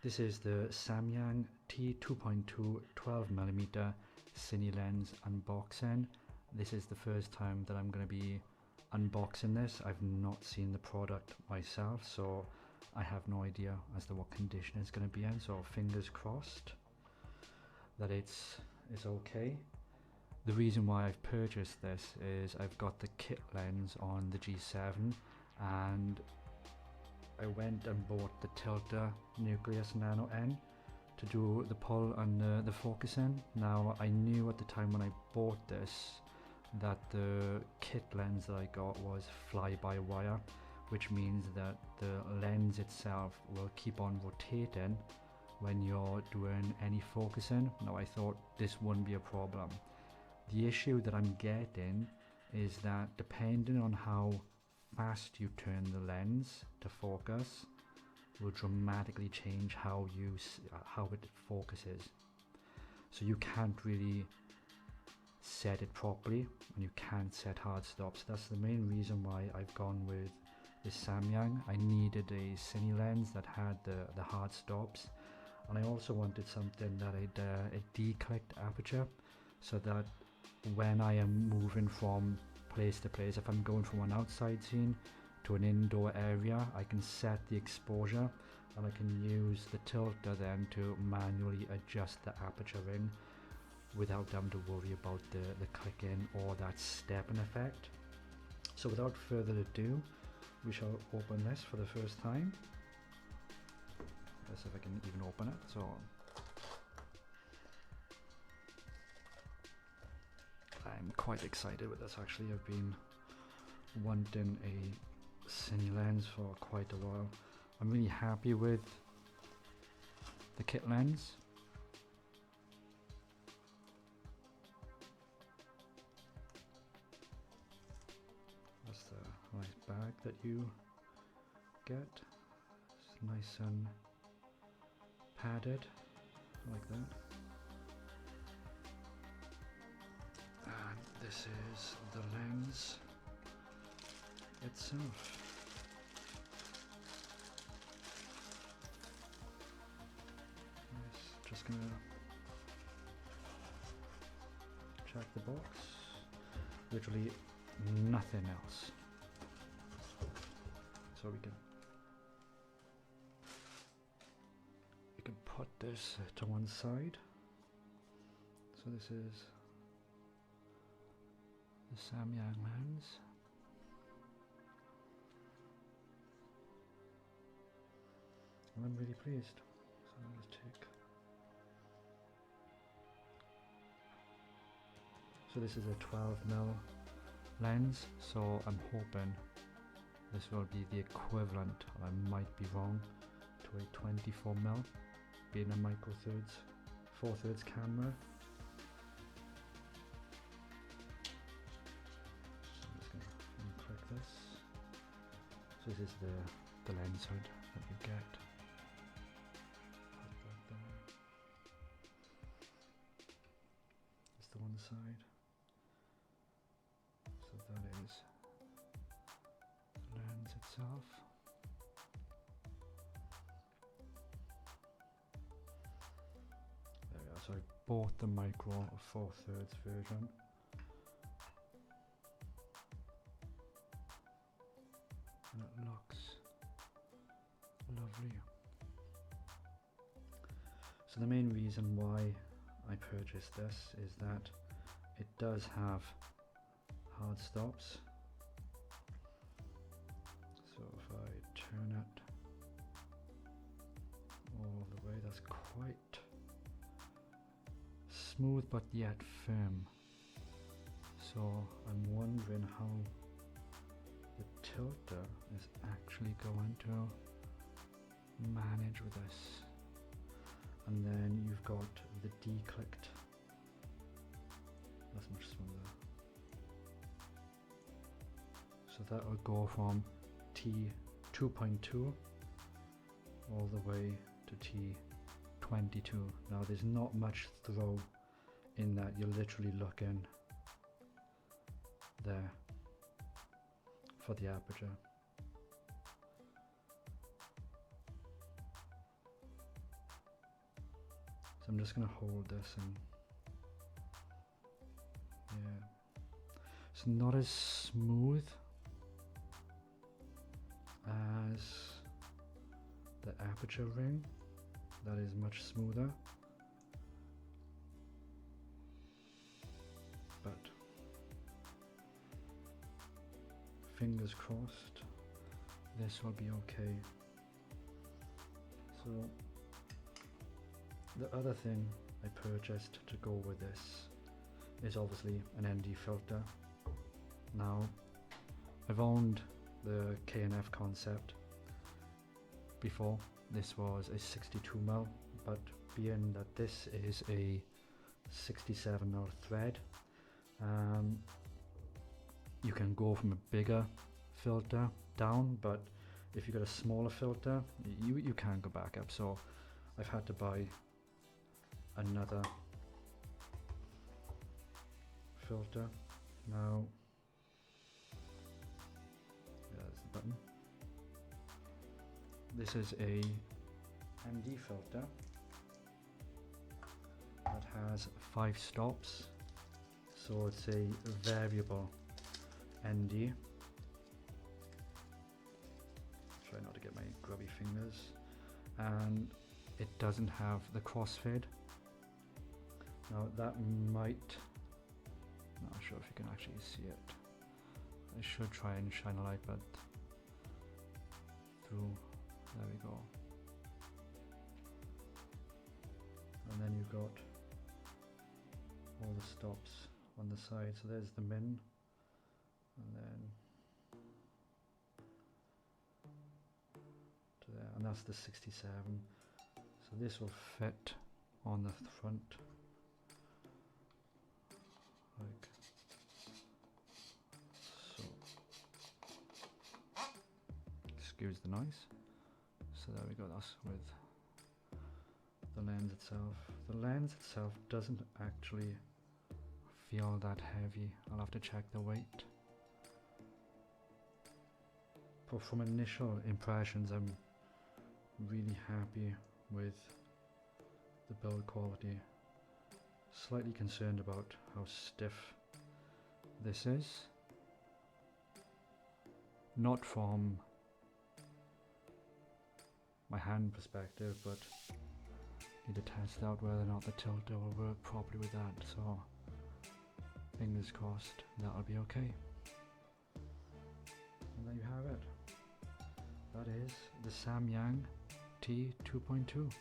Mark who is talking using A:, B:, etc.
A: This is the Samyang T2.2 12mm Cine Lens unboxing. This is the first time that I'm going to be unboxing this. I've not seen the product myself, so I have no idea as to what condition it's going to be in, so fingers crossed that it's okay. The reason why I've purchased this is I've got the kit lens on the G7 and I went and bought the tilter Nucleus Nano N to do the pull and the focusing. Now I knew at the time when I bought this that the kit lens that I got was fly-by-wire, which means that the lens itself will keep on rotating when you're doing any focusing. Now I thought this wouldn't be a problem. The issue that I'm getting is that depending on how fast you turn the lens to focus will dramatically change how it focuses. So you can't really set it properly and you can't set hard stops. That's the main reason why I've gone with this Samyang. I needed a Cine lens that had the hard stops, and I also wanted something that had a declicked aperture, so that when I am moving from place to place, if I'm going from an outside scene to an indoor area, I can set the exposure and I can use the tilter then to manually adjust the aperture ring without having to worry about the clicking or that stepping effect. So without further ado, we shall open this for the first time. Let's see if I can even open it. So I'm quite excited with this actually. I've been wanting a Cine lens for quite a while. I'm really happy with the kit lens. That's the nice bag that you get. It's nice and padded like that. And this is the lens itself. Nice. Just gonna check the box. Literally nothing else. So we can put this to one side. So this is the Samyang lens. And I'm really pleased. So I'll just take. So this is a 12mm lens, so I'm hoping this will be the equivalent, I might be wrong, to a 24mm, being a micro four thirds camera. Unclick this. So this is the lens hood that you get. Put that there. That's the one side. So that is the lens itself. There we are. So I bought the micro 4/3 version. And it looks lovely. So the main reason why I purchased this is that it does have hard stops. So if I turn it all the way, that's quite smooth but yet firm. So I'm wondering how the tilter is actually going to manage with this. And then you've got the declicked. That's much smoother. So that will go from T2.2 all the way to T22. Now there's not much throw in that, you're literally looking there for the aperture. I'm just going to hold this and yeah, it's not as smooth as the aperture ring. That is much smoother, but fingers crossed this will be okay. So the other thing I purchased to go with this is obviously an ND filter. Now, I've owned the K&F concept before. This was a 62mm, but being that this is a 67mm thread, you can go from a bigger filter down, but if you got a smaller filter, you can't go back up. So I've had to buy another filter. Now, there's the button. This is a ND filter that has 5 stops, so it's a variable ND. Try not to get my grubby fingers. And it doesn't have the crossfade. Now that might, not sure if you can actually see it. I should try and shine a light, but through, there we go. And then you've got all the stops on the side. So there's the min, and then to there, and that's the 67. So this will fit on the front, like so. Excuse the noise. So there we go, that's with the lens itself. The lens itself doesn't actually feel that heavy. I'll have to check the weight. But from initial impressions, I'm really happy with the build quality. Slightly concerned about how stiff this is. Not from my hand perspective, but need to test out whether or not the tilter will work properly with that. So fingers crossed that'll be okay. And there you have it. That is the Samyang T2.2.